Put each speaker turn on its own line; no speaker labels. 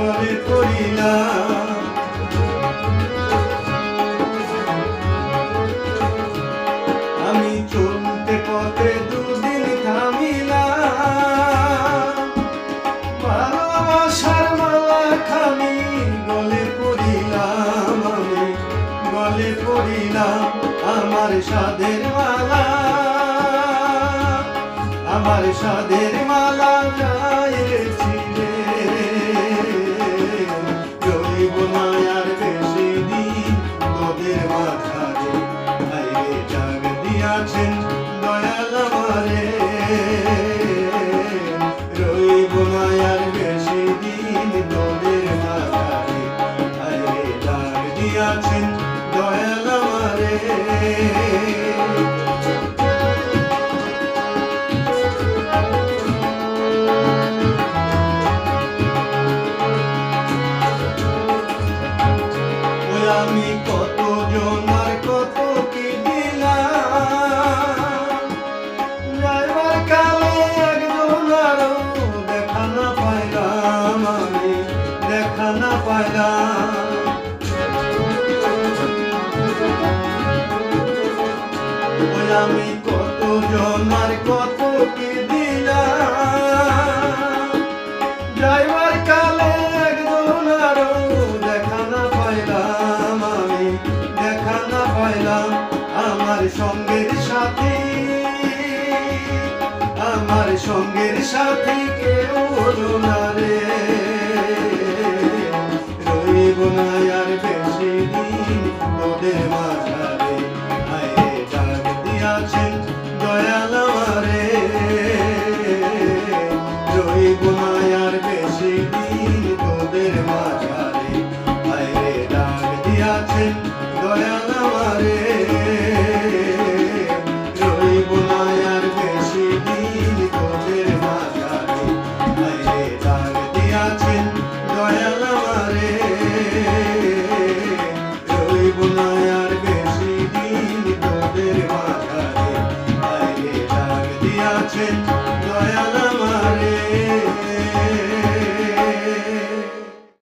গলে পড়িলাম। আমি চলতে পথে দুদিন থামিলাম, ভালোবাসার মালা খানি গলে পড়িলাম। আমি গলে পড়িলাম আমার সাধের মালা, আমার সাধের মালা গাইছিলে। রইব না আর বেশি দিন তোদের মাঝারে, আইরে ডাক দিয়াছেন দয়াল আমারে। রইব না আর বেশি দিন তোদের মাঝারে, আইরে ডাক দিয়াছেন দয়াল আমারে। আমি কত জনার কত কি দিলাম, যাইবার কালে একজনারও দেখা না পাইলাম। আমি দেখা না পাইলাম। আমি কত জনার কত কি দিলাম, যাইবার কালে একজনারও দেখা না পাইলাম। আমি দেখা না পাইলাম আমার সঙ্গের সাথী, আমার সঙ্গের সাথী কেউ হলো না রে। রইব না আর বেশি দিন তোদের মাঝারে, আইরে ডাক দিয়াছেন দয়াল আমারে। রইব না আর বেশি দিন তোদের মাঝারে, আইরে ডাক দিয়াছেন দয়াল আমারে। রইব না আর বেশি দিন তোদের মাঝারে, আইরে ডাক দিয়াছেন দয়াল আমারে। রইব না আর বেশি দিন তোদের মাঝারে, আইরে ডাক দিয়াছেন